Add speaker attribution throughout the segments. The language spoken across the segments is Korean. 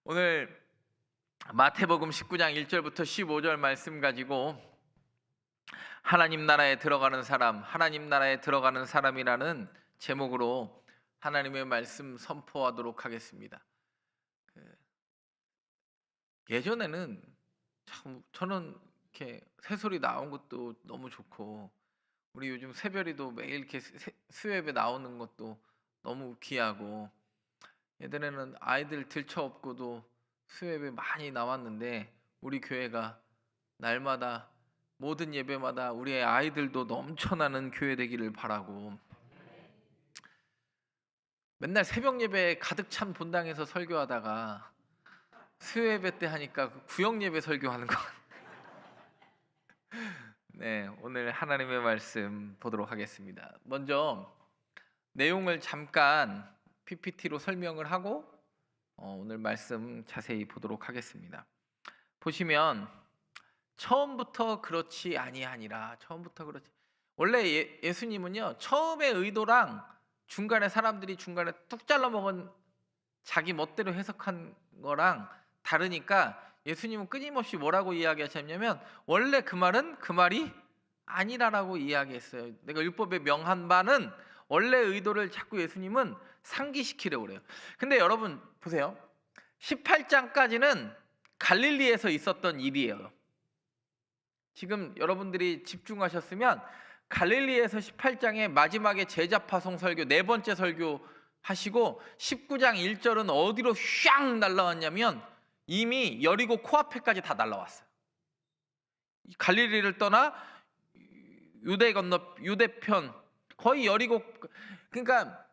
Speaker 1: 오늘 마태복음 19장 1절부터 15절 말씀 가지고 하나님 나라에 들어가는 사람, 하나님 나라에 들어가는 사람이라는 제목으로 하나님의 말씀 선포하도록 하겠습니다. 예전에는 참 저는 이렇게 새소리 나온 것도 너무 좋고, 우리 요즘 새별이도 매일 이렇게 수요예배 나오는 것도 너무 귀하고, 예전에는 아이들 들쳐업고도 수요예배 많이 나왔는데, 우리 교회가 날마다 모든 예배마다 우리의 아이들도 넘쳐나는 교회 되기를 바라고, 맨날 새벽 예배 가득 찬 본당에서 설교하다가 수요예배 때 하니까 구역 예배 설교하는 거. 네, 오늘 하나님의 말씀 보도록 하겠습니다. 먼저 내용을 잠깐 PPT로 설명을 하고 오늘 말씀 자세히 보도록 하겠습니다. 보시면 처음부터 그렇지 아니하니라. 처음부터 그렇지. 원래 예수님은요, 처음의 의도랑 중간에 사람들이 중간에 뚝 잘라 먹은 자기 멋대로 해석한 거랑 다르니까, 예수님은 끊임없이 뭐라고 이야기하셨냐면, 원래 그 말은 그 말이 아니라라고 이야기했어요. 내가 율법에 명한 바는, 원래 의도를 자꾸 예수님은 상기시키려고 그래요. 근데 여러분 보세요. 18장까지는 갈릴리에서 있었던 일이에요. 지금 여러분들이 집중하셨으면 갈릴리에서 18장의 마지막에 제자 파송 설교, 네 번째 설교 하시고 19장 1절은 어디로 샹 날라왔냐면 이미 여리고 코앞에까지 다 날라왔어요. 갈릴리를 떠나 유대 건너 유대편 거의 여리고, 그러니까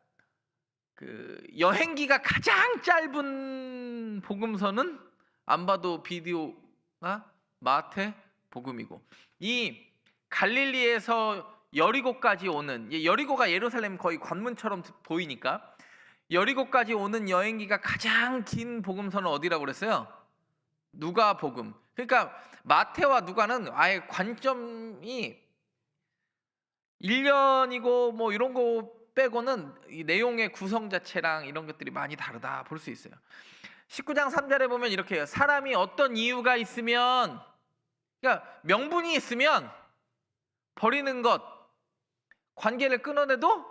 Speaker 1: 그 여행기가 가장 짧은 복음서는 안 봐도 비디오가 마태 복음이고, 이 갈릴리에서 여리고까지 오는, 여리고가 예루살렘 거의 관문처럼 보이니까 여리고까지 오는 여행기가 가장 긴 복음서는 어디라고 그랬어요? 누가복음. 그러니까 마태와 누가는 아예 관점이 1년이고 뭐 이런 거 빼고는 이 내용의 구성 자체랑 이런 것들이 많이 다르다 볼 수 있어요. 19장 3절에 보면 이렇게 해요. 사람이 어떤 이유가 있으면, 그러니까 명분이 있으면 버리는 것, 관계를 끊어내도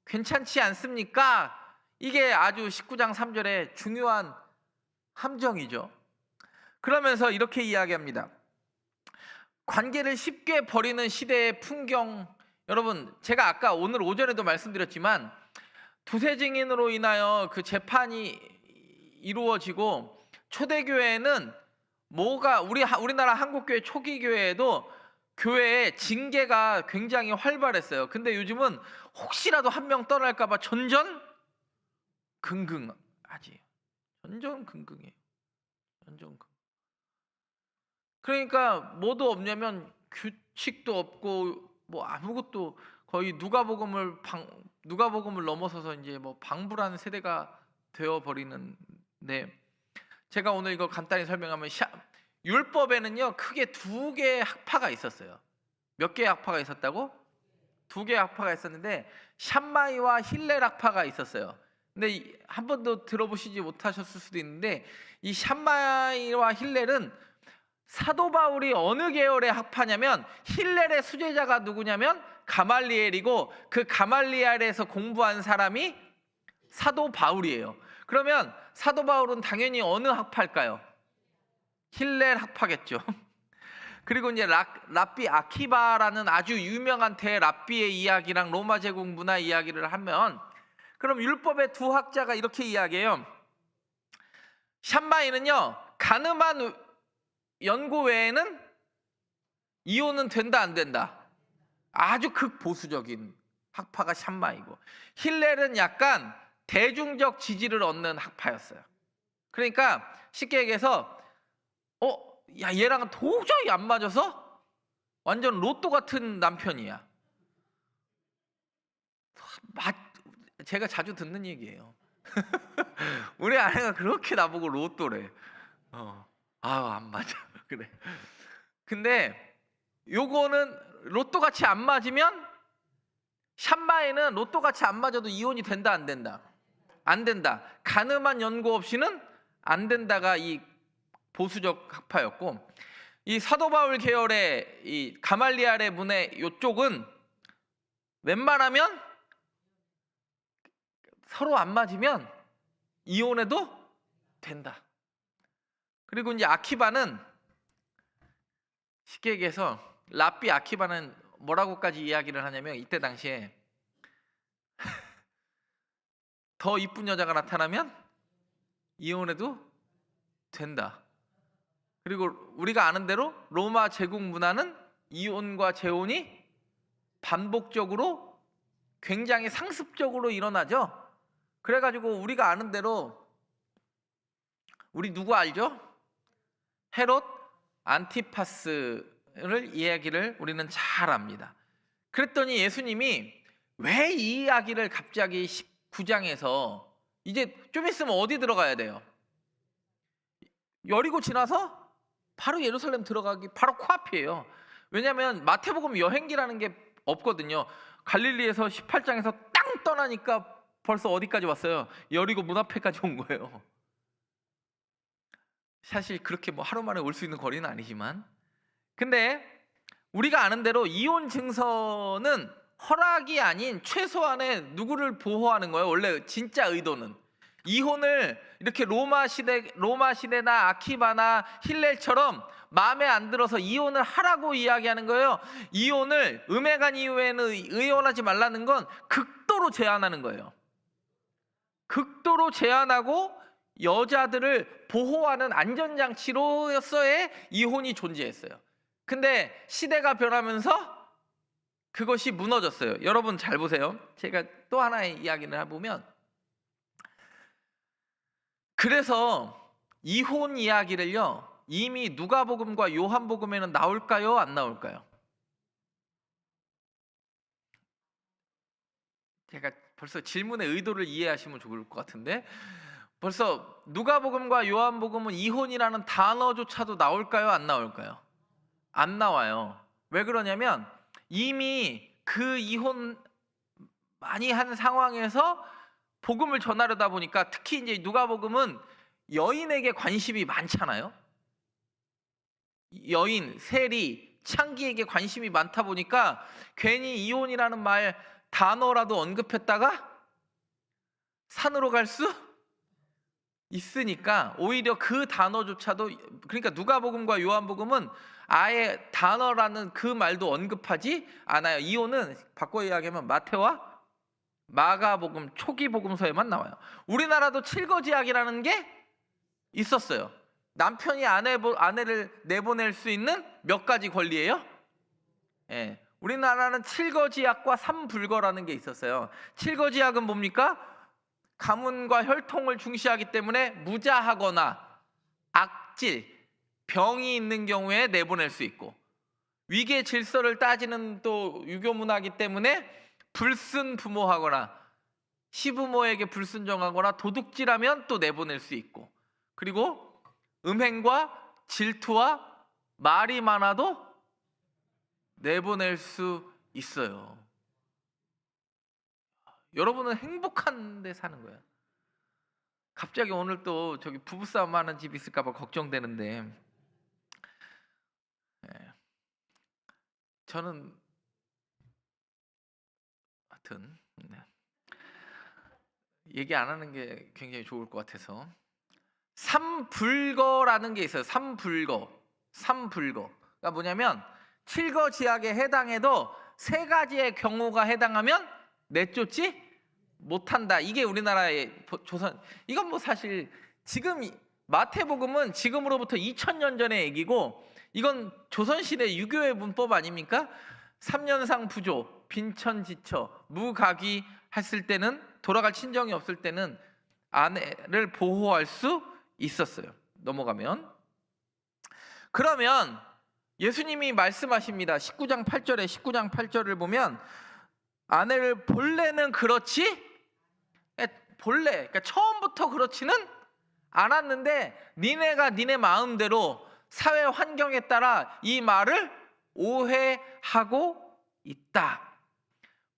Speaker 1: 괜찮지 않습니까? 이게 아주 19장 3절의 중요한 함정이죠. 그러면서 이렇게 이야기합니다. 관계를 쉽게 버리는 시대의 풍경. 여러분, 제가 아까 오늘 오전에도 말씀드렸지만 두세 증인으로 인하여 그 재판이 이루어지고, 초대교회는 뭐가 우리나라 한국교회 초기 교회에도 교회의 징계가 굉장히 활발했어요. 근데 요즘은 혹시라도 한 명 떠날까 봐 전전긍긍하지. 전전긍긍해요. 전전긍긍. 그러니까 뭐도 없냐면 규칙도 없고 뭐 아무것도, 거의 누가복음을 넘어서서 이제 뭐 방불한 세대가 되어 버리는데, 제가 오늘 이거 간단히 설명하면, 율법에는요 크게 두 개의 학파가 있었어요. 몇 개의 학파가 있었다고? 두 개의 학파가 있었는데 샴마이와 힐렐 학파가 있었어요. 근데 한 번도 들어보시지 못하셨을 수도 있는데, 이 샴마이와 힐렐은 사도 바울이 어느 계열의 학파냐면, 힐렐의 수제자가 누구냐면 가말리엘이고, 그 가말리엘에서 공부한 사람이 사도 바울이에요. 그러면 사도 바울은 당연히 어느 학파일까요? 힐렐 학파겠죠. 그리고 이제 랍비 아키바라는 아주 유명한 대랍비의 이야기랑 로마 제국 문화 이야기를 하면, 그럼 율법의 두 학자가 이렇게 이야기해요. 샴마이는요, 가늠한 연고 외에는 이혼은 된다 안 된다, 아주 극보수적인 학파가 샴마이고, 힐렐은 약간 대중적 지지를 얻는 학파였어요. 그러니까 쉽게 얘기해서 야, 얘랑은 도저히 안 맞아서 완전 로또 같은 남편이야. 제가 자주 듣는 얘기예요. 우리 아내가 그렇게 나보고 로또래. 안 맞아. 그래. 근데 요거는 로또같이 안 맞으면, 샴마에는 로또같이 안 맞아도 이혼이 된다 안 된다? 안 된다. 가늠한 연고 없이는 안 된다가 이 보수적 학파였고, 이 사도 바울 계열의 이 가말리알의 문의 요쪽은 웬만하면 서로 안 맞으면 이혼해도 된다. 그리고 이제 아키바는 쉽게 얘기해서 랍비 아키바는 뭐라고까지 이야기를 하냐면, 이때 당시에 더 이쁜 여자가 나타나면 이혼해도 된다. 그리고 우리가 아는 대로 로마 제국 문화는 이혼과 재혼이 반복적으로 굉장히 상습적으로 일어나죠. 그래가지고 우리가 아는 대로, 우리 누구 알죠? 헤롯 안티파스를 이야기를 우리는 잘 압니다. 그랬더니 예수님이 왜 이 이야기를 갑자기 19장에서, 이제 좀 있으면 어디 들어가야 돼요? 여리고 지나서 바로 예루살렘 들어가기 바로 코앞이에요. 왜냐하면 마태복음 여행기라는 게 없거든요. 갈릴리에서 18장에서 땅 떠나니까 벌써 어디까지 왔어요? 여리고 문 앞에까지 온 거예요. 사실 그렇게 뭐 하루 만에 올 수 있는 거리는 아니지만, 근데 우리가 아는 대로 이혼 증서는 허락이 아닌 최소한의 누구를 보호하는 거예요. 원래 진짜 의도는 이혼을 이렇게 로마 시대나 아키바나 힐렐처럼 마음에 안 들어서 이혼을 하라고 이야기하는 거예요. 이혼을 음해간 이후에는 이혼하지 말라는 건 극도로 제한하는 거예요. 극도로 제한하고 여자들을 보호하는 안전장치로서의 이혼이 존재했어요. 근데 시대가 변하면서 그것이 무너졌어요. 여러분 잘 보세요. 제가 또 하나의 이야기를 해보면, 그래서 이혼 이야기를요, 이미 누가복음과 요한복음에는 나올까요? 안 나올까요? 제가 벌써 질문의 의도를 이해하시면 좋을 것 같은데, 벌써 누가복음과 요한복음은 이혼이라는 단어조차도 나올까요? 안 나올까요? 안 나와요. 왜 그러냐면 이미 그 이혼 많이 한 상황에서 복음을 전하려다 보니까, 특히 이제 누가복음은 여인에게 관심이 많잖아요. 여인, 세리, 창기에게 관심이 많다 보니까 괜히 이혼이라는 말 단어라도 언급했다가 산으로 갈 수 있으니까 오히려 그 단어조차도, 그러니까 누가복음과 요한복음은 아예 단어라는 그 말도 언급하지 않아요. 이혼은 바꿔 이야기하면 마태와 마가복음 초기 복음서에만 나와요. 우리나라도 칠거지약이라는 게 있었어요. 남편이 아내를 내보낼 수 있는 몇 가지 권리예요? 예, 우리나라는 칠거지약과 삼불거라는 게 있었어요. 칠거지약은 뭡니까? 가문과 혈통을 중시하기 때문에 무자하거나 악질, 병이 있는 경우에 내보낼 수 있고, 위계 질서를 따지는 또 유교 문화이기 때문에 불순 부모하거나 시부모에게 불순종하거나 도둑질하면 또 내보낼 수 있고, 그리고 음행과 질투와 말이 많아도 내보낼 수 있어요. 여러분은 행복한 데 사는 거예요. 갑자기 오늘 또 저기 부부싸움 하는 집 있을까 봐 걱정되는데, 저는 하여튼 얘기 안 하는 게 굉장히 좋을 것 같아서, 삼불거라는 게 있어요. 삼불거가 뭐냐면 칠거지약에 해당해도 세 가지의 경우가 해당하면 내쫓지 못한다. 이게 우리나라의 조선, 이건 뭐 사실 지금 마태복음은 지금으로부터 2000년 전의 얘기고, 이건 조선시대 유교의 문법 아닙니까? 3년상 부조, 빈천지처, 무가귀 했을 때는, 돌아갈 친정이 없을 때는 아내를 보호할 수 있었어요. 넘어가면, 그러면 예수님이 말씀하십니다. 19장 8절을 보면, 아내를 본래는 그렇지, 본래, 그러니까 처음부터 그렇지는 않았는데 니네가 니네 마음대로 사회 환경에 따라 이 말을 오해하고 있다.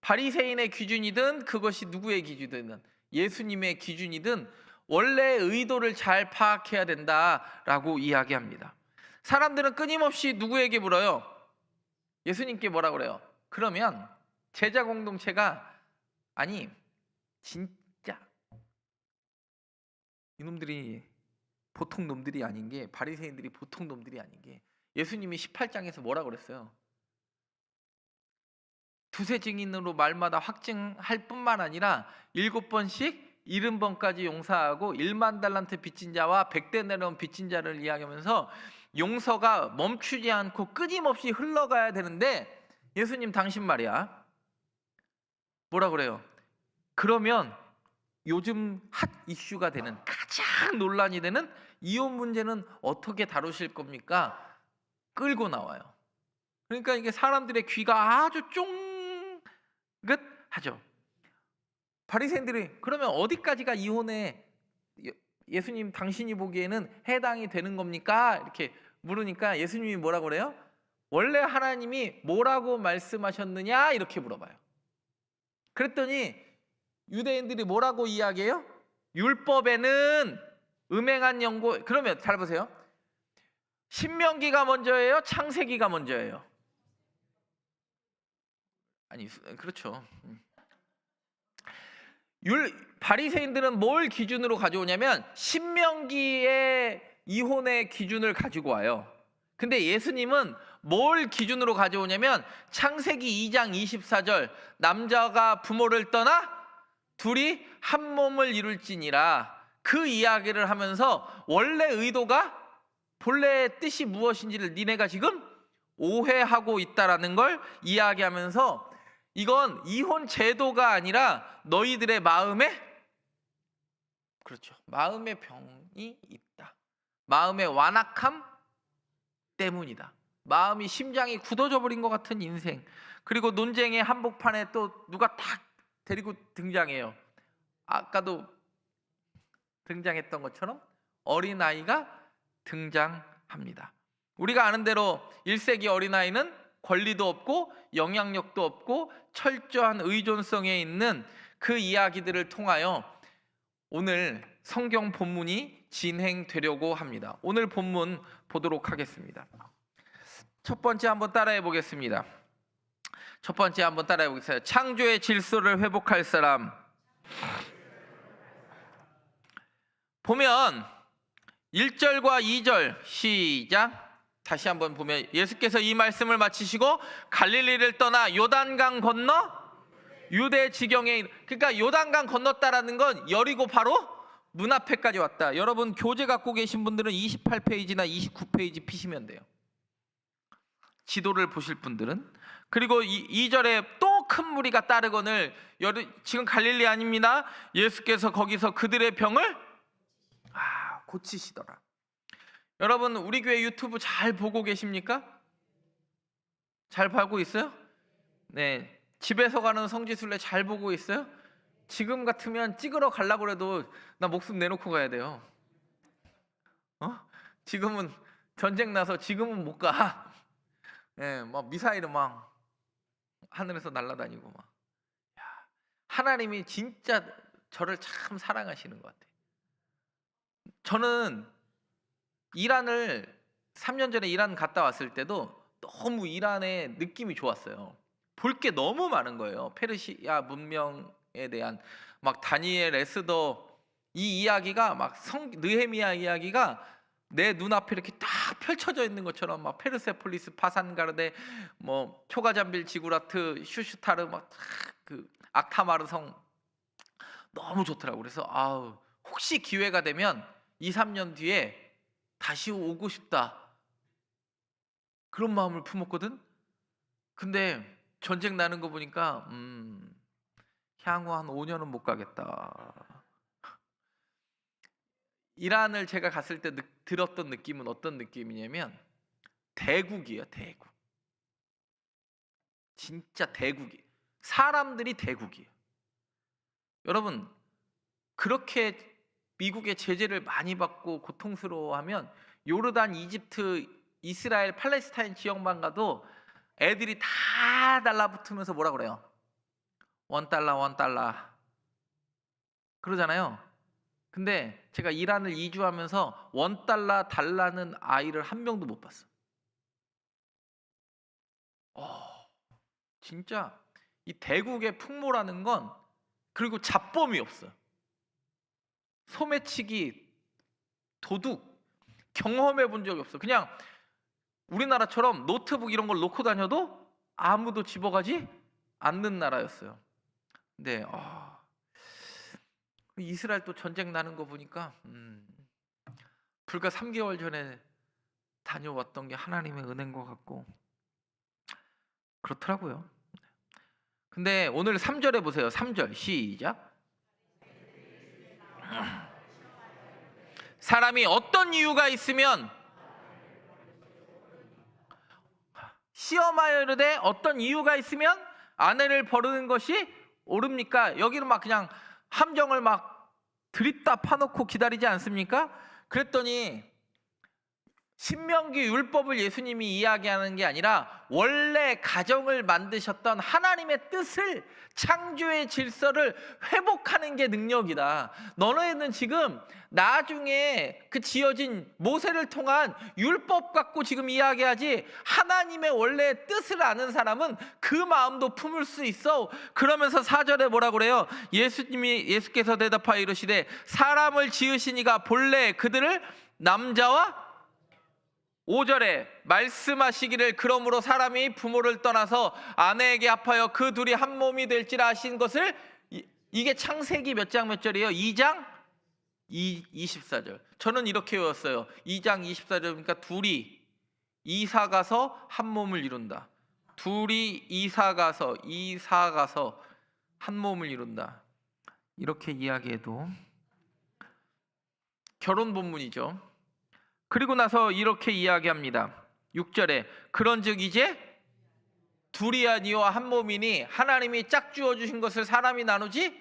Speaker 1: 바리새인의 기준이든 그것이 누구의 기준이든 예수님의 기준이든 원래 의도를 잘 파악해야 된다라고 이야기합니다. 사람들은 끊임없이 누구에게 물어요? 예수님께 뭐라 그래요? 그러면 제자 공동체가 아니 진짜 이놈들이 보통 놈들이 아닌 게, 바리새인들이 보통 놈들이 아닌 게, 예수님이 18장에서 뭐라 그랬어요? 두세 증인으로 말마다 확증할 뿐만 아니라 7번씩 70번까지 용서하고 1만 달란트 빚진 자와 100데나리온 빚진 자를 이야기하면서 용서가 멈추지 않고 끊임없이 흘러가야 되는데, 예수님 당신 말이야 뭐라 그래요? 그러면 요즘 핫 이슈가 되는, 가장 논란이 되는 이혼 문제는 어떻게 다루실 겁니까? 끌고 나와요. 그러니까 이게 사람들의 귀가 아주 쫑긋하죠. 바리새인들이 그러면 어디까지가 이혼에 예수님 당신이 보기에는 해당이 되는 겁니까? 이렇게 물으니까 예수님이 뭐라고 그래요? 원래 하나님이 뭐라고 말씀하셨느냐? 이렇게 물어봐요. 그랬더니 유대인들이 뭐라고 이야기해요? 율법에는 음행한 연고. 그러면 잘 보세요. 신명기가 먼저예요? 창세기가 먼저예요? 아니 그렇죠. 바리새인들은 뭘 기준으로 가져오냐면 신명기의 이혼의 기준을 가지고 와요. 근데 예수님은 뭘 기준으로 가져오냐면 창세기 2장 24절 남자가 부모를 떠나 둘이 한 몸을 이룰지니라, 그 이야기를 하면서 원래 의도가, 본래의 뜻이 무엇인지를 니네가 지금 오해하고 있다라는 걸 이야기하면서, 이건 이혼 제도가 아니라 너희들의 마음에, 그렇죠, 마음의 병이 있다. 마음의 완악함 때문이다. 마음이, 심장이 굳어져 버린 것 같은 인생. 그리고 논쟁의 한복판에 또 누가 탁 데리고 등장해요. 아까도 등장했던 것처럼 어린아이가 등장합니다. 우리가 아는 대로 1세기 어린아이는 권리도 없고 영향력도 없고 철저한 의존성에 있는 그 이야기들을 통하여 오늘 성경 본문이 진행되려고 합니다. 오늘 본문 보도록 하겠습니다. 첫 번째 한번 따라해 보겠습니다. 창조의 질서를 회복할 사람. 보면 1절과 2절 시작. 다시 한번 보면 예수께서 이 말씀을 마치시고 갈릴리를 떠나 요단강 건너 유대 지경에, 그러니까 요단강 건넜다라는 건 여리고 바로 문 앞에까지 왔다. 여러분 교재 갖고 계신 분들은 28페이지나 29페이지 피시면 돼요. 지도를 보실 분들은. 그리고 2절에 또 큰 무리가 따르거늘, 지금 갈릴리 아닙니다. 예수께서 거기서 그들의 병을 고치시더라. 여러분 우리 교회 유튜브 잘 보고 계십니까? 잘 보고 있어요? 네, 집에서 가는 성지순례 잘 보고 있어요? 지금 같으면 찍으러 가려고 해도 나 목숨 내놓고 가야 돼요. 지금은 전쟁 나서 지금은 못 가. 네, 막 미사일은 막 하늘에서 날아다니고 막. 하나님이 진짜 저를 참 사랑하시는 것 같아요. 저는 이란을 3년 전에 이란 갔다 왔을 때도 너무 이란의 느낌이 좋았어요. 볼 게 너무 많은 거예요. 페르시아 문명에 대한 막 다니엘, 에스더 이 이야기가 막 느헤미야 이야기가 내 눈앞에 이렇게 딱 펼쳐져 있는 것처럼, 막 페르세폴리스, 파산가르데, 뭐 초가잠빌, 지구라트, 슈슈타르, 막 그 악타마르 성 너무 좋더라고요. 그래서 혹시 기회가 되면 2, 3년 뒤에 다시 오고 싶다, 그런 마음을 품었거든. 근데 전쟁 나는 거 보니까 향후 한 5년은 못 가겠다. 이란을 제가 갔을 때 들었던 느낌은 어떤 느낌이냐면 대국이에요. 대국. 진짜 대국이에요. 사람들이 대국이에요. 여러분 그렇게 미국의 제재를 많이 받고 고통스러워하면 요르단, 이집트, 이스라엘, 팔레스타인 지역만 가도 애들이 다 달라붙으면서 뭐라 그래요? $1 $1 그러잖아요. 근데 제가 이란을 2주 하면서 $1 달라는 아이를 한 명도 못 봤어. 진짜 이 대국의 풍모라는 건, 그리고 잡범이 없어요. 소매치기, 도둑 경험해 본 적이 없어. 그냥 우리나라처럼 노트북 이런 걸 놓고 다녀도 아무도 집어가지 않는 나라였어요. 근데 이스라엘 또 전쟁 나는 거 보니까 불과 3개월 전에 다녀왔던 게 하나님의 은혜인 것 같고 그렇더라고요. 근데 오늘 3절에 보세요. 3절 시작. 사람이 어떤 이유가 있으면 시험하여 이르되 어떤 이유가 있으면 아내를 버리는 것이 옳습니까? 여기는 막 그냥 함정을 막 들이다 파놓고 기다리지 않습니까? 그랬더니 신명기 율법을 예수님이 이야기하는 게 아니라 원래 가정을 만드셨던 하나님의 뜻을, 창조의 질서를 회복하는 게 능력이다. 너네는 지금 나중에 그 지어진 모세를 통한 율법 갖고 지금 이야기하지, 하나님의 원래 뜻을 아는 사람은 그 마음도 품을 수 있어. 그러면서 4절에 뭐라 그래요? 예수께서 대답하여 이르시되 사람을 지으시니가 본래 그들을 남자와 5절에 말씀하시기를 그러므로 사람이 부모를 떠나서 아내에게 합하여 그 둘이 한 몸이 될지라 하신 것을, 이게 창세기 몇 장 몇 절이에요? 2장 24절. 저는 이렇게 외웠어요. 2장 24절이니까 둘이 이사 가서 한 몸을 이룬다. 둘이 이사 가서 한 몸을 이룬다. 이렇게 이야기해도 결혼 본문이죠. 그리고 나서 이렇게 이야기합니다. 6절에 그런즉 이제 둘이 아니와 한 몸이니 하나님이 짝지어 주신 것을 사람이 나누지?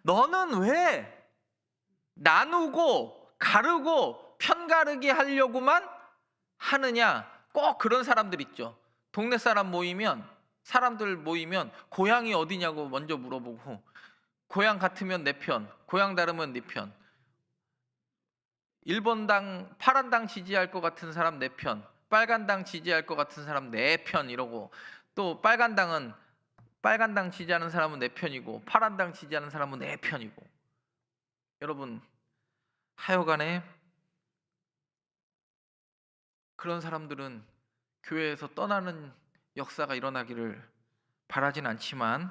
Speaker 1: 너는 왜 나누고 가르고 편가르기 하려고만 하느냐? 꼭 그런 사람들 있죠. 동네 사람들 모이면 고향이 어디냐고 먼저 물어보고, 고향 같으면 내 편, 고향 다르면 네 편, 1번 당 파란 당 지지할 것 같은 사람 내 편, 빨간 당 지지할 것 같은 사람 내 편 이러고, 또 빨간 당 지지하는 사람은 내 편이고 파란 당 지지하는 사람은 내 편이고. 여러분, 하여간에 그런 사람들은 교회에서 떠나는 역사가 일어나기를 바라진 않지만,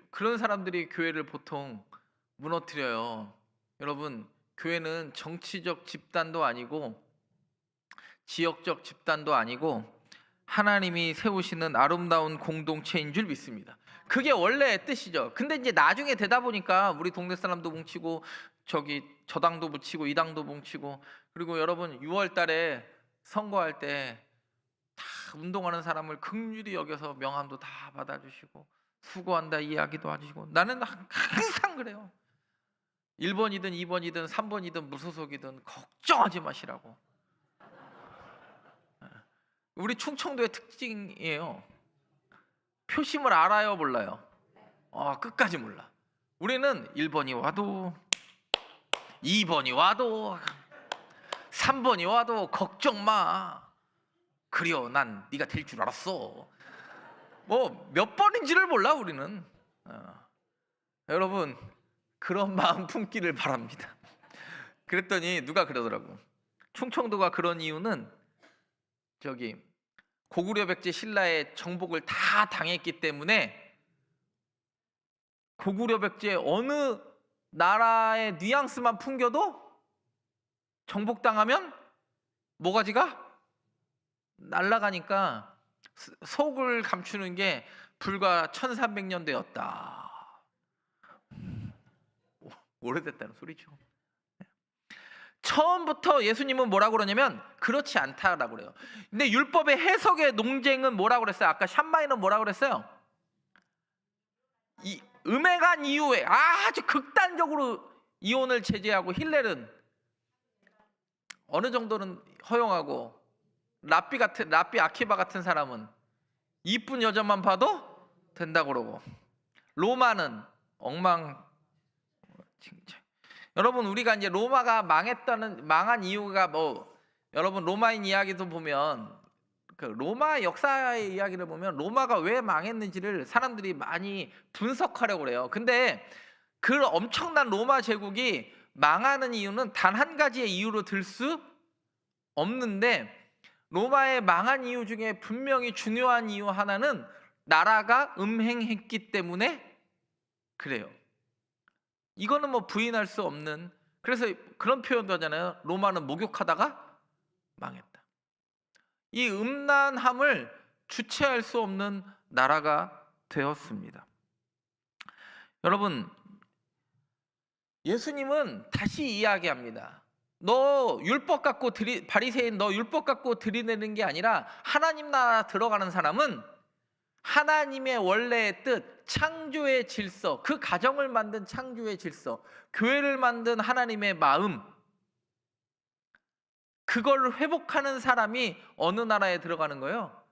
Speaker 1: 그런 사람들이 교회를 보통 무너뜨려요. 여러분, 교회는 정치적 집단도 아니고 지역적 집단도 아니고 하나님이 세우시는 아름다운 공동체인 줄 믿습니다. 그게 원래의 뜻이죠. 근데 이제 나중에 되다 보니까 우리 동네 사람도 뭉치고 저 당도 뭉치고 이 당도 뭉치고, 그리고 여러분 6월 달에 선거할 때 다 운동하는 사람을 긍휼히 여겨서 명함도 다 받아주시고 수고한다 이야기도 해주시고. 나는 항상 그래요. 1번이든 2번이든 3번이든 무소속이든 걱정하지 마시라고. 우리 충청도의 특징이에요. 표심을 알아요, 몰라요? 끝까지 몰라. 우리는 1번이 와도 2번이 와도 3번이 와도 걱정 마. 그려, 난 네가 될 줄 알았어. 뭐 몇 번인지를 몰라 우리는. 여러분, 그런 마음 품기를 바랍니다. 그랬더니 누가 그러더라고. 충청도가 그런 이유는 고구려 백제 신라의 정복을 다 당했기 때문에, 고구려 백제 어느 나라의 뉘앙스만 풍겨도 정복당하면 모가지가 날아가니까 속을 감추는 게 불과 1300년대였다. 오래됐다는 소리죠. 처음부터 예수님은 뭐라고 그러냐면 그렇지 않다라고 그래요. 근데 율법의 해석의 논쟁은 뭐라고 그랬어요? 아까 샴마이는 뭐라고 그랬어요? 이 음행한 이후에 아주 극단적으로 이혼을 제재하고, 힐렐은 어느 정도는 허용하고, 랍비 아키바 같은 사람은 이쁜 여자만 봐도 된다고 그러고 로마는 엉망. 여러분 우리가 이제 로마가 망한 이유가 뭐 여러분 로마인 이야기도 보면 그 로마 역사의 이야기를 보면 로마가 왜 망했는지를 사람들이 많이 분석하려고 그래요. 근데 그 엄청난 로마 제국이 망하는 이유는 단 한 가지의 이유로 들 수 없는데 로마의 망한 이유 중에 분명히 중요한 이유 하나는 나라가 음행했기 때문에 그래요. 이거는 뭐 부인할 수 없는. 그래서 그런 표현도 하잖아요. 로마는 목욕하다가 망했다. 이 음란함을 주체할 수 없는 나라가 되었습니다. 여러분 예수님은 다시 이야기합니다. 너 율법 갖고 바리새인 너 율법 갖고 들이대는 게 아니라 하나님 나라 들어가는 사람은 하나님의 원래의 뜻, 창조의 질서, 그 가정을 만든 창조의 질서, 교회를 만든 하나님의 마음, 그걸 회복하는 사람이 어느 나라에 들어가는 거예요?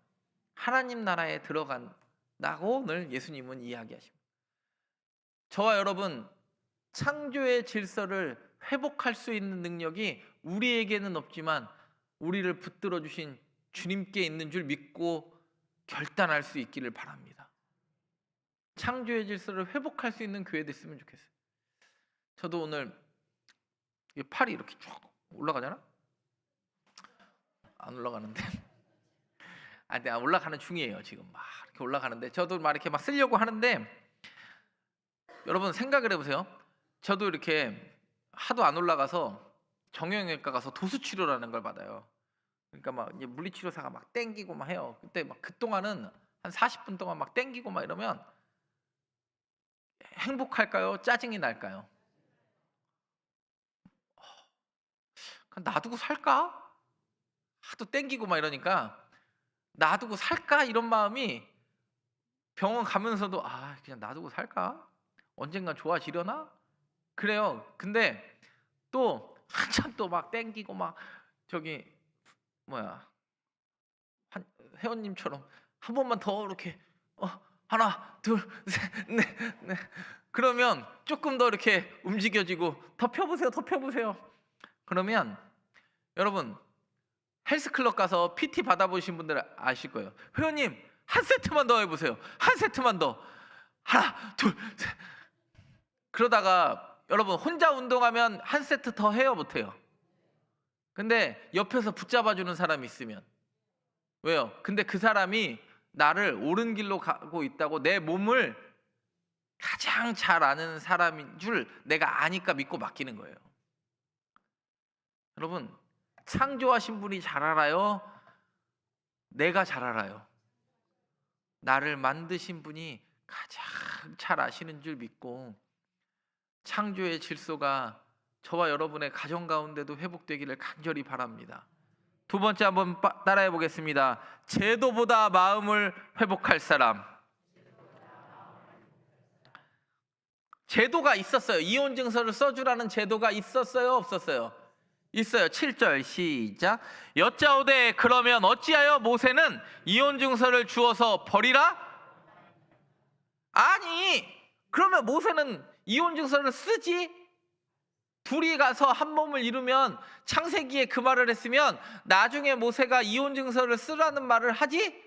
Speaker 1: 하나님 나라에 들어간다고 오늘 예수님은 이야기하십니다. 저와 여러분 창조의 질서를 회복할 수 있는 능력이 우리에게는 없지만 우리를 붙들어 주신 주님께 있는 줄 믿고 결단할 수 있기를 바랍니다. 창조의 질서를 회복할 수 있는 교회 됐으면 좋겠어요. 저도 오늘 팔이 이렇게 쭉 올라가잖아? 안 올라가는데 내가 올라가는 중이에요. 지금 막 이렇게 올라가는데 저도 막 이렇게 막 쓰려고 하는데 여러분 생각을 해보세요. 저도 이렇게 하도 안 올라가서 정형외과 가서 도수 치료라는 걸 받아요. 그러니까 막 이제 물리치료사가 막 땡기고 막 해요. 그때 막 그동안은 한 40분 동안 막 땡기고 막 이러면 행복할까요? 짜증이 날까요? 그냥 놔두고 살까? 하도 땡기고 막 이러니까 놔두고 살까? 이런 마음이 병원 가면서도 그냥 놔두고 살까? 언젠간 좋아지려나? 그래요. 근데 또 한참 또 막 땡기고 막 저기 회원님처럼 한 번만 더 이렇게 하나 둘 셋 넷 그러면 조금 더 이렇게 움직여지고 더 펴보세요. 그러면 여러분 헬스클럽 가서 PT 받아보신 분들 아실 거예요. 회원님 한 세트만 더 해보세요. 한 세트만 더. 하나 둘 셋. 그러다가 여러분 혼자 운동하면 한 세트 더 해요, 못해요? 근데 옆에서 붙잡아주는 사람이 있으면 왜요? 근데 그 사람이 나를 옳은 길로 가고 있다고 내 몸을 가장 잘 아는 사람인 줄 내가 아니까 믿고 맡기는 거예요. 여러분 창조하신 분이 잘 알아요? 내가 잘 알아요? 나를 만드신 분이 가장 잘 아시는 줄 믿고 창조의 질서가 저와 여러분의 가정 가운데도 회복되기를 간절히 바랍니다. 두 번째 한번 따라해 보겠습니다. 제도보다 마음을 회복할 사람. 제도가 있었어요. 이혼 증서를 써주라는 제도가 있었어요, 없었어요? 있어요. 7절 시작. 여짜오되 그러면 어찌하여 모세는 이혼 증서를 주어서 버리라? 아니 그러면 모세는 이혼 증서를 쓰지? 둘이 가서 한 몸을 이루면 창세기에 그 말을 했으면 나중에 모세가 이혼 증서를 쓰라는 말을 하지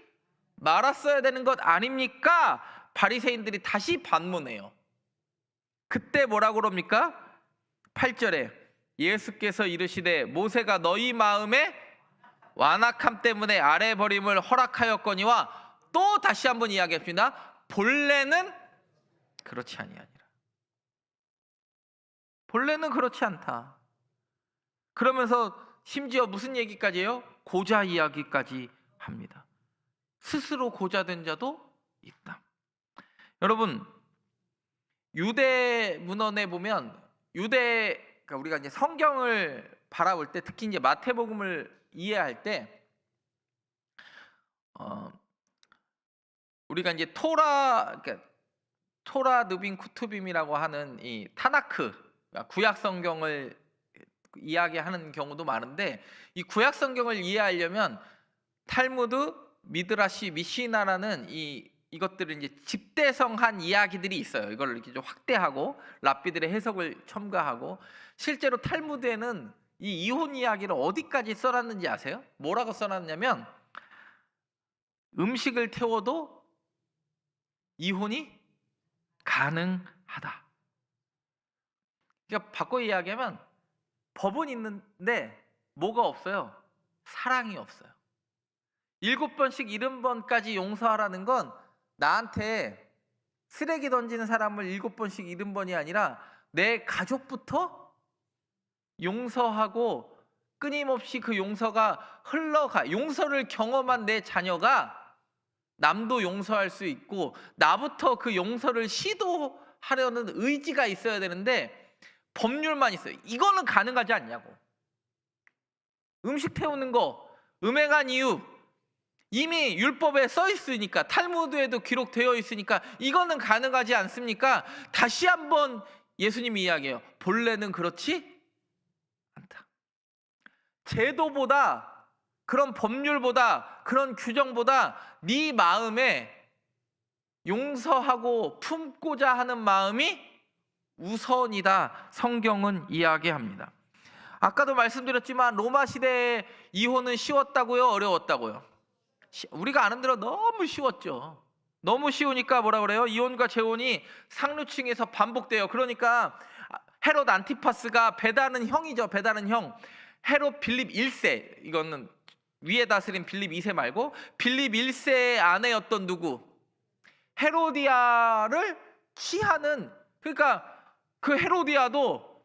Speaker 1: 말았어야 되는 것 아닙니까? 바리새인들이 다시 반문해요. 그때 뭐라고 그럽니까? 8절에 예수께서 이르시되 모세가 너희 마음에 완악함 때문에 아래 버림을 허락하였거니와 또 다시 한번 이야기합니다. 본래는 그렇지 아니하니라. 본래는 그렇지 않다. 그러면서 심지어 무슨 얘기까지 해요? 고자 이야기까지 합니다. 스스로 고자된 자도 있다. 여러분 유대 문헌에 보면 그러니까 우리가 이제 성경을 바라볼 때 특히 이제 마태복음을 이해할 때 우리가 이제 그러니까 토라 느빔 쿠투빔이라고 하는 이 타나크 구약 성경을 이야기하는 경우도 많은데 이 구약 성경을 이해하려면 탈무드, 미드라시, 미시나라는 이 이것들은 이제 집대성한 이야기들이 있어요. 이걸 이렇게 좀 확대하고 랍비들의 해석을 첨가하고, 실제로 탈무드에는 이 이혼 이야기를 어디까지 써놨는지 아세요? 뭐라고 써놨냐면 음식을 태워도 이혼이 가능하다. 그러니까 바꿔 이야기하면 법은 있는데 뭐가 없어요? 사랑이 없어요. 7번씩 70번까지 용서하라는 건 나한테 쓰레기 던지는 사람을 7번씩 70번이 아니라 내 가족부터 용서하고 끊임없이 그 용서가 흘러가, 용서를 경험한 내 자녀가 남도 용서할 수 있고 나부터 그 용서를 시도하려는 의지가 있어야 되는데 법률만 있어요. 이거는 가능하지 않냐고. 음식 태우는 거 음행한 이유 이미 율법에 써 있으니까, 탈무드에도 기록되어 있으니까 이거는 가능하지 않습니까? 다시 한번 예수님이 이야기해요. 본래는 그렇지 않다. 제도보다, 그런 법률보다, 그런 규정보다 네 마음에 용서하고 품고자 하는 마음이 우선이다. 성경은 이야기합니다. 아까도 말씀드렸지만 로마 시대의 이혼은 쉬웠다고요? 어려웠다고요? 우리가 아는 대로 너무 쉬웠죠. 너무 쉬우니까 뭐라 그래요? 이혼과 재혼이 상류층에서 반복돼요. 그러니까 헤롯 안티파스가, 베다는 형이죠. 베다는 형. 헤롯 빌립 1세, 이거는 위에 다스린 빌립 2세 말고 빌립 1세의 아내였던 누구? 헤로디아를 취하는, 그러니까 그 헤로디아도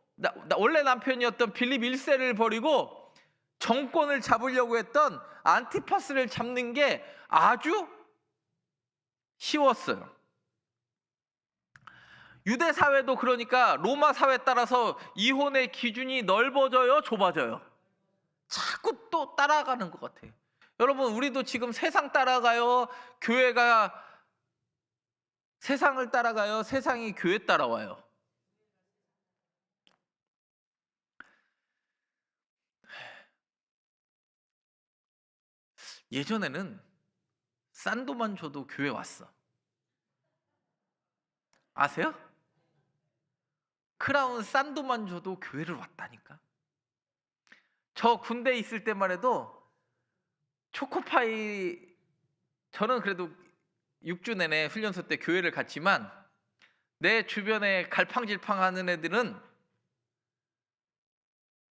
Speaker 1: 원래 남편이었던 빌립 1세를 버리고 정권을 잡으려고 했던 안티파스를 잡는 게 아주 쉬웠어요. 유대 사회도 그러니까 로마 사회에 따라서 이혼의 기준이 넓어져요, 좁아져요? 자꾸 또 따라가는 것 같아요. 여러분, 우리도 지금 세상 따라가요? 교회가 세상을 따라가요? 세상이 교회 따라와요? 예전에는 싼도만 줘도 교회 왔어. 아세요? 크라운 싼도만 줘도 교회를 왔다니까. 저 군대에 있을 때만 해도 초코파이, 저는 그래도 6주 내내 훈련소 때 교회를 갔지만 내 주변에 갈팡질팡하는 애들은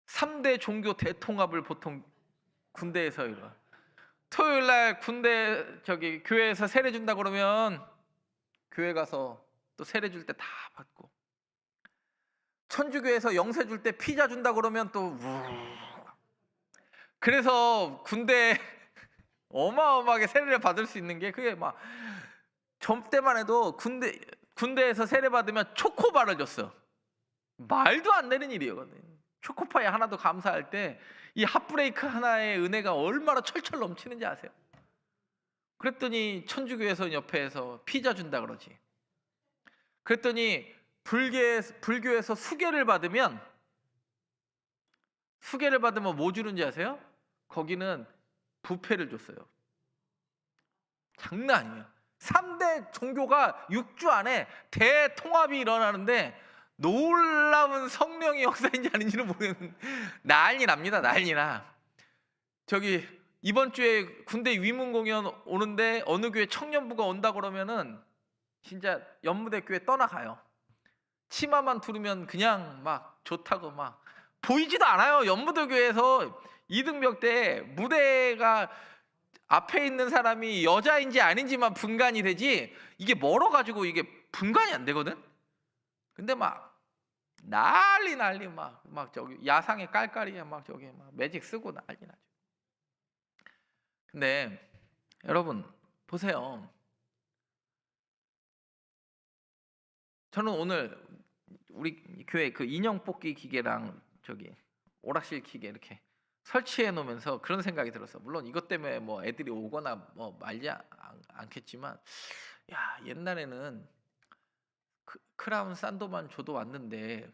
Speaker 1: 3대 종교 대통합을 보통 군대에서 이뤄. 토요일날 군대 교회에서 세례 준다 그러면 교회 가서 또 세례 줄 때 다 받고, 천주교에서 영세 줄 때 피자 준다 그러면 또 그래서 군대 어마어마하게 세례를 받을 수 있는 게, 그게 막 저 때만 해도 군대에서 세례 받으면 초코바를 줬어. 말도 안 되는 일이거든. 초코파이 하나도 감사할 때 이 핫브레이크 하나의 은혜가 얼마나 철철 넘치는지 아세요? 그랬더니 천주교에서 옆에서 피자 준다 그러지. 그랬더니 불교에서 수계를 받으면 뭐 주는지 아세요? 거기는 뷔페를 줬어요. 장난 아니에요. 3대 종교가 6주 안에 대통합이 일어나는데 놀라운 성령의 역사인지 아닌지는 모르겠는데 난리 납니다. 난리 나. 이번 주에 군대 위문 공연 오는데 어느 교회 청년부가 온다 그러면은 진짜 연무대 교회 떠나가요. 치마만 두르면 그냥 막 좋다고 막 보이지도 않아요. 연무대 교회에서 이등병 때 무대가 앞에 있는 사람이 여자인지 아닌지만 분간이 되지 이게 멀어가지고 이게 분간이 안 되거든. 근데 막 난리 막 야상에 깔깔이야, 막 매직 쓰고 난리 나죠. 근데 여러분 보세요. 저는 오늘 우리 교회 그 인형 뽑기 기계랑 오락실 기계 이렇게 설치해 놓으면서 그런 생각이 들었어. 물론 이것 때문에 뭐 애들이 오거나 뭐 말지 않겠지만, 야, 옛날에는 크라운 싼도만 줘도 왔는데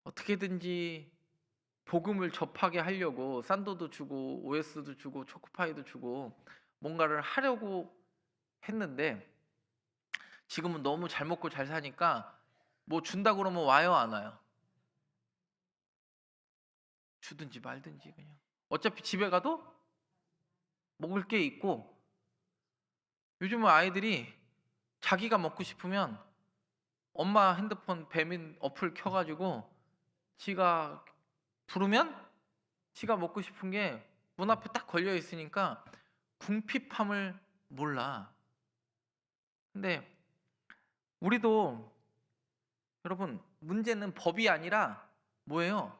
Speaker 1: 어떻게든지 복음을 접하게 하려고 싼도도 주고 OS도 주고 초코파이도 주고 뭔가를 하려고 했는데 지금은 너무 잘 먹고 잘 사니까 뭐 준다 그러면 와요, 안 와요? 주든지 말든지 그냥. 어차피 집에 가도 먹을 게 있고 요즘은 아이들이 자기가 먹고 싶으면 엄마 핸드폰 배민 어플 켜 가지고 지가 부르면 지가 먹고 싶은 게 문 앞에 딱 걸려 있으니까 궁핍함을 몰라. 근데 우리도 여러분 문제는 법이 아니라 뭐예요?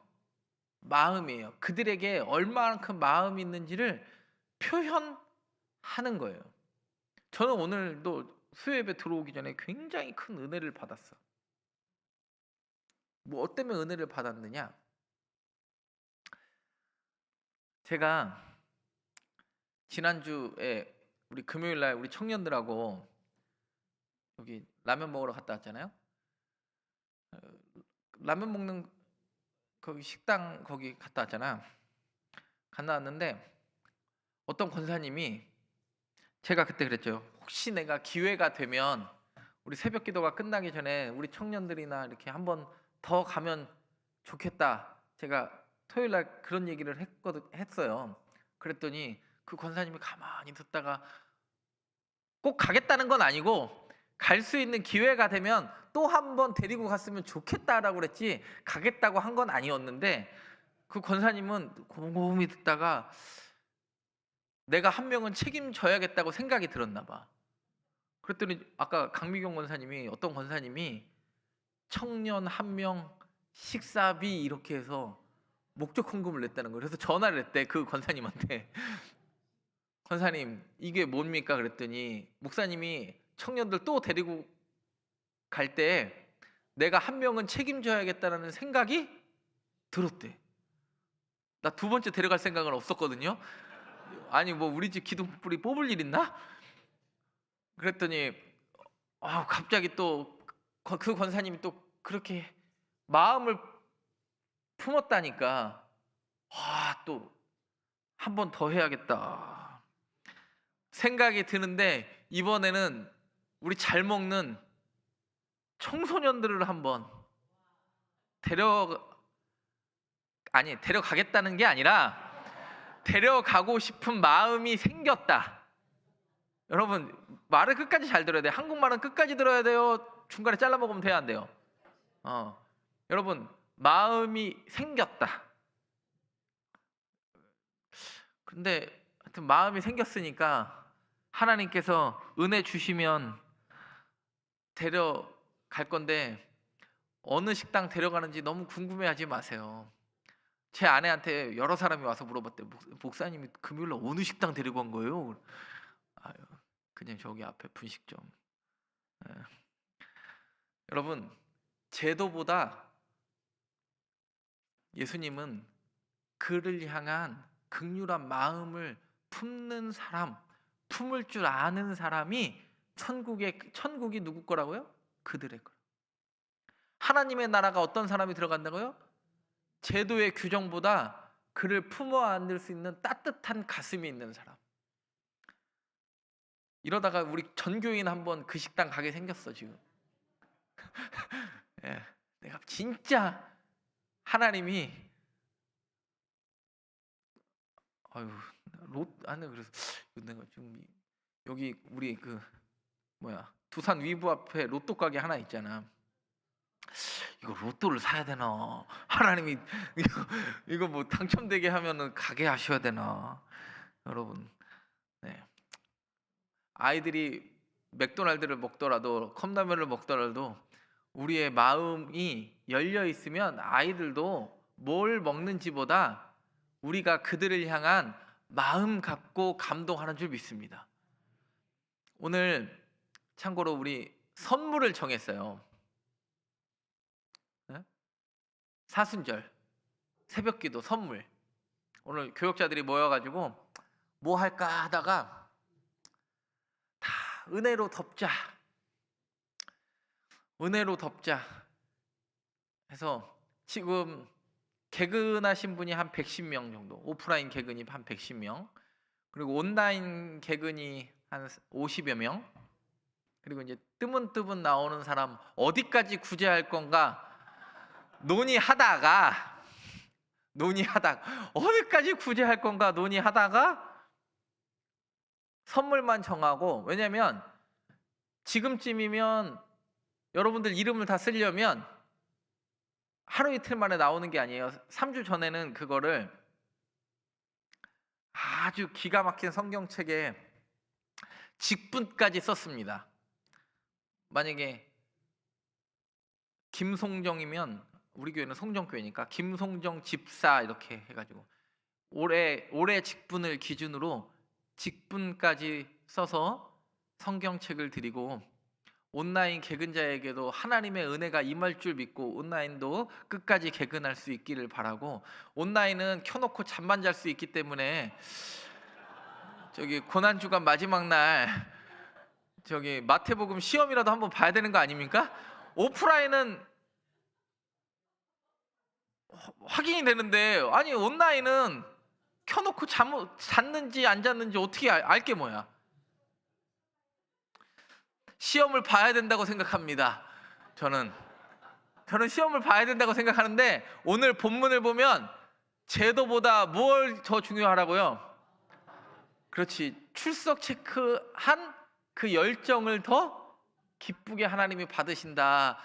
Speaker 1: 마음이에요. 그들에게 얼마만큼 마음이 있는지를 표현하는 거예요. 저는 오늘도 수요예배 들어오기 전에 굉장히 큰 은혜를 받았어. 뭐 때문에 은혜를 받았느냐? 제가 지난주에 우리 금요일 날 우리 청년들하고 여기 라면 먹으러 갔다 왔잖아요. 어, 라면 먹는 거기 식당 거기 갔다 왔잖아. 갔다 왔는데 어떤 권사님이 제가 그때 그랬죠. 혹시 내가 기회가 되면 우리 새벽 기도가 끝나기 전에 우리 청년들이나 이렇게 한번 더 가면 좋겠다. 제가 토요일 날 그런 얘기를 했어요. 그랬더니 그 권사님이 가만히 듣다가 꼭 가겠다는 건 아니고 갈 수 있는 기회가 되면 또 한 번 데리고 갔으면 좋겠다라고 그랬지 가겠다고 한 건 아니었는데 그 권사님은 곰곰이 듣다가 내가 한 명은 책임져야겠다고 생각이 들었나 봐. 그랬더니 아까 강미경 권사님이 어떤 권사님이 청년 한 명 식사비 이렇게 해서 목적 헌금을 냈다는 거예요. 그래서 전화를 했대 그 권사님한테. 권사님 이게 뭡니까? 그랬더니 목사님이 청년들 또 데리고 갈 때 내가 한 명은 책임져야겠다는 생각이 들었대. 나 두 번째 데려갈 생각은 없었거든요. 아니 뭐 우리 집 기둥뿌리 뽑을 일 있나? 그랬더니 갑자기 또 그 권사님이 또 그렇게 마음을 품었다니까 또 한 번 더 해야겠다 생각이 드는데 이번에는 우리 잘 먹는 청소년들을 한번 데려가겠다는 게 아니라 데려가고 싶은 마음이 생겼다. 여러분 말을 끝까지 잘 들어야 돼요. 한국말은 끝까지 들어야 돼요. 중간에 잘라 먹으면 돼요, 안 돼요? 여러분 마음이 생겼다. 근데 하여튼 마음이 생겼으니까 하나님께서 은혜 주시면 데려갈 건데 어느 식당 데려가는지 너무 궁금해하지 마세요. 제 아내한테 여러 사람이 와서 물어봤대. 목사님이 금요일날 어느 식당 데리고 간 거예요? 아유, 그냥 저기 앞에 분식점. 예. 여러분 제도보다 예수님은 그를 향한 긍휼한 마음을 품는 사람, 품을 줄 아는 사람이 천국이 누구 거라고요? 그들의 거. 하나님의 나라가 어떤 사람이 들어간다고요? 제도의 규정보다 그를 품어 안을 수 있는 따뜻한 가슴이 있는 사람. 이러다가 우리 전교인 한번 그 식당 가게 생겼어 지금. 예, 내가 진짜 하나님이 아유 아니 그래서 내가 지금 여기 우리 그 두산 위브 앞에 로또 가게 하나 있잖아. 이거 로또를 사야 되나? 하나님이 이거 뭐 당첨되게 하면은 가게 하셔야 되나? 여러분, 네. 아이들이 맥도날드를 먹더라도 컵라면을 먹더라도 우리의 마음이 열려 있으면 아이들도 뭘 먹는지보다 우리가 그들을 향한 마음 갖고 감동하는 줄 믿습니다. 오늘 참고로 우리 선물을 정했어요. 네? 사순절, 새벽기도 선물. 오늘 교역자들이 모여가지고 뭐 할까 하다가 다 은혜로 덮자. 은혜로 덮자 해서 지금 개근하신 분이 한 110명 정도, 오프라인 개근이 한 110명, 그리고 온라인 개근이 한 50여 명. 그리고 이제 뜨문뜨문 나오는 사람 어디까지 구제할 건가 논의하다가 어디까지 구제할 건가 논의하다가 선물만 정하고, 왜냐면 지금쯤이면 여러분들 이름을 다 쓰려면 하루 이틀 만에 나오는 게 아니에요. 3주 전에는 그거를 아주 기가 막힌 성경책에 직분까지 썼습니다. 만약에 김송정이면, 우리 교회는 송정교회니까 김송정 집사 이렇게 해가지고 올해 직분을 기준으로 직분까지 써서 성경책을 드리고, 온라인 개근자에게도 하나님의 은혜가 임할 줄 믿고 온라인도 끝까지 개근할 수 있기를 바라고, 온라인은 켜놓고 잠만 잘 수 있기 때문에 저기 고난주간 마지막 날 저기 마태복음 시험이라도 한번 봐야 되는 거 아닙니까? 오프라인은 확인이 되는데, 아니 온라인은 켜놓고 잤는지 안 잤는지 어떻게 알게 뭐야. 시험을 봐야 된다고 생각합니다. 저는 시험을 봐야 된다고 생각하는데, 오늘 본문을 보면 제도보다 뭘 더 중요하라고요? 그렇지, 출석 체크한 그 열정을 더 기쁘게 하나님이 받으신다.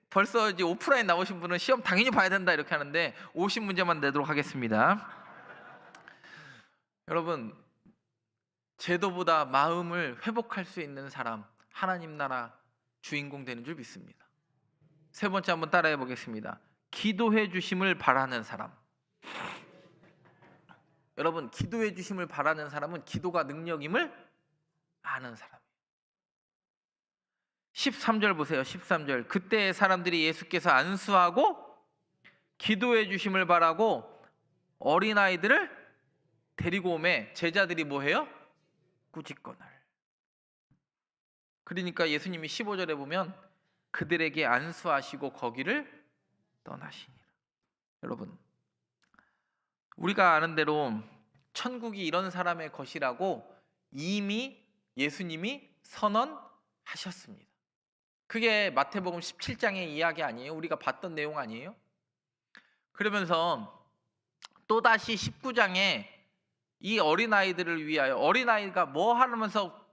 Speaker 1: 벌써 이제 오프라인 나오신 분은 시험 당연히 봐야 된다 이렇게 하는데 50문제만 내도록 하겠습니다. 여러분, 제도보다 마음을 회복할 수 있는 사람, 하나님 나라 주인공 되는 줄 믿습니다. 세 번째 한번 따라해 보겠습니다. 기도해 주심을 바라는 사람. 여러분, 기도해 주심을 바라는 사람은 기도가 능력임을 아는 사람이에요. 13절 보세요. 13절. 그때 사람들이 예수께서 안수하고 기도해 주심을 바라고 어린아이들을 데리고 오매 제자들이 뭐해요? 꾸짖거늘. 그러니까 예수님이 15절에 보면 그들에게 안수하시고 거기를 떠나시니라. 여러분, 우리가 아는 대로 천국이 이런 사람의 것이라고 이미 예수님이 선언하셨습니다. 그게 마태복음 17장의 이야기 아니에요? 우리가 봤던 내용 아니에요? 그러면서 또다시 19장에 이 어린아이들을 위하여, 어린아이가 뭐 하면서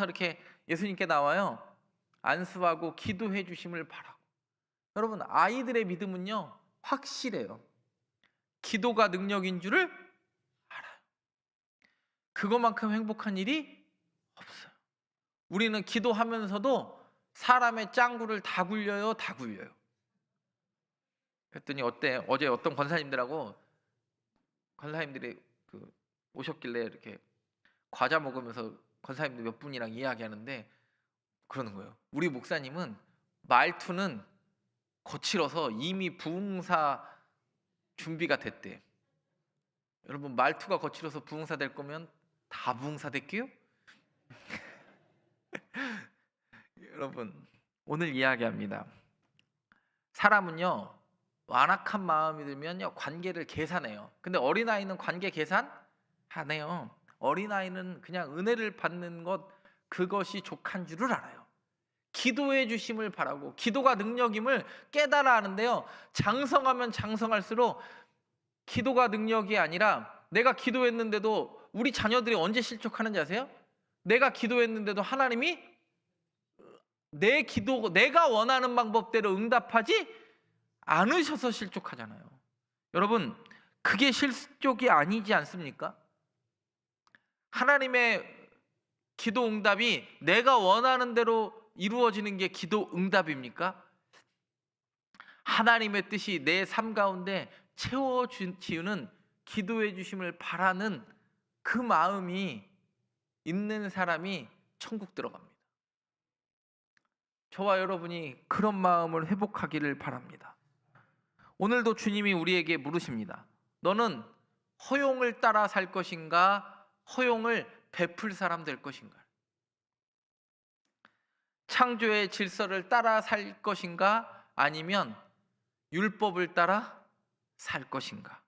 Speaker 1: 이렇게 예수님께 나와요? 안수하고 기도해 주심을 바라고. 여러분, 아이들의 믿음은요 확실해요. 기도가 능력인 줄을 알아요. 그것만큼 행복한 일이 없어요. 우리는 기도하면서도 사람의 짱구를 다 굴려요. 그랬더니 어제 어떤 권사님들이 오셨길래 이렇게 과자 먹으면서 권사님들 몇 분이랑 이야기하는데 그러는 거예요. 우리 목사님은 말투는 거칠어서 이미 부흥사 준비가 됐대. 여러분, 말투가 거칠어서 부흥사 될 거면 다 부흥사 될게요? 여러분, 오늘 이야기합니다. 사람은요 완악한 마음이 들면요 관계를 계산해요. 근데 어린아이는 관계 계산 안 해요. 어린아이는 그냥 은혜를 받는 것, 그것이 족한 줄을 알아요. 기도해 주심을 바라고 기도가 능력임을 깨달아 하는데요, 장성하면 장성할수록 기도가 능력이 아니라, 내가 기도했는데도 우리 자녀들이 언제 실족하는지 아세요? 내가 기도했는데도 하나님이 내가 원하는 방법대로 응답하지 않으셔서 실족하잖아요. 여러분, 그게 실족이 아니지 않습니까? 하나님의 기도 응답이 내가 원하는 대로 이루어지는 게 기도 응답입니까? 하나님의 뜻이 내 삶 가운데 채워지는 기도해 주심을 바라는 그 마음이 있는 사람이 천국 들어갑니다. 저와 여러분이 그런 마음을 회복하기를 바랍니다. 오늘도 주님이 우리에게 물으십니다. 너는 허용을 따라 살 것인가, 허용을 베풀 사람 될 것인가? 창조의 질서를 따라 살 것인가, 아니면 율법을 따라 살 것인가?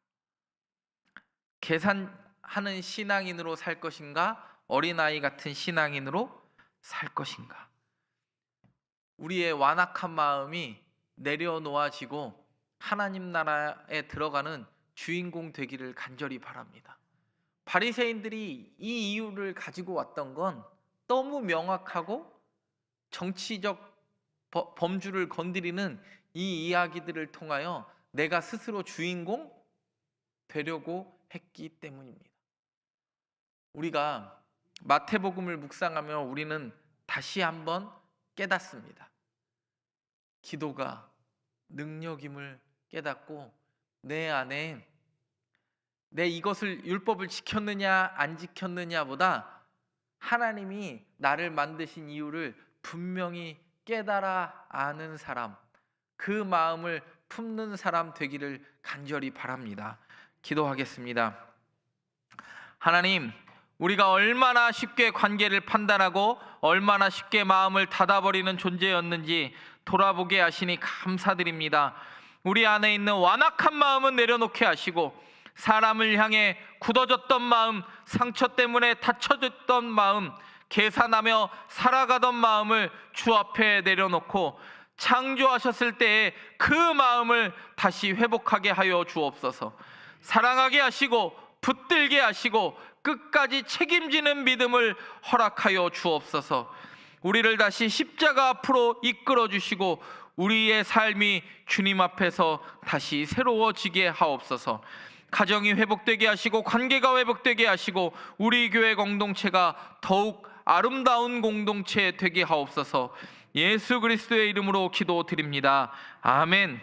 Speaker 1: 계산하는 하는 신앙인으로 살 것인가? 어린아이 같은 신앙인으로 살 것인가? 우리의 완악한 마음이 내려놓아지고 하나님 나라에 들어가는 주인공 되기를 간절히 바랍니다. 바리새인들이 이 이유를 가지고 왔던 건 너무 명확하고 정치적 범주를 건드리는 이 이야기들을 통하여 내가 스스로 주인공 되려고 했기 때문입니다. 우리가 마태복음을 묵상하며 우리는 다시 한번 깨닫습니다. 기도가 능력임을 깨닫고 내 안에 내 이것을 율법을 지켰느냐 안 지켰느냐보다 하나님이 나를 만드신 이유를 분명히 깨달아 아는 사람, 그 마음을 품는 사람 되기를 간절히 바랍니다. 기도하겠습니다. 하나님, 우리가 얼마나 쉽게 관계를 판단하고 얼마나 쉽게 마음을 닫아버리는 존재였는지 돌아보게 하시니 감사드립니다. 우리 안에 있는 완악한 마음은 내려놓게 하시고 사람을 향해 굳어졌던 마음, 상처 때문에 다쳐졌던 마음, 계산하며 살아가던 마음을 주 앞에 내려놓고 창조하셨을 때의 그 마음을 다시 회복하게 하여 주옵소서. 사랑하게 하시고 붙들게 하시고 끝까지 책임지는 믿음을 허락하여 주옵소서. 우리를 다시 십자가 앞으로 이끌어 주시고 우리의 삶이 주님 앞에서 다시 새로워지게 하옵소서. 가정이 회복되게 하시고 관계가 회복되게 하시고 우리 교회 공동체가 더욱 아름다운 공동체 되게 하옵소서. 예수 그리스도의 이름으로 기도드립니다. 아멘.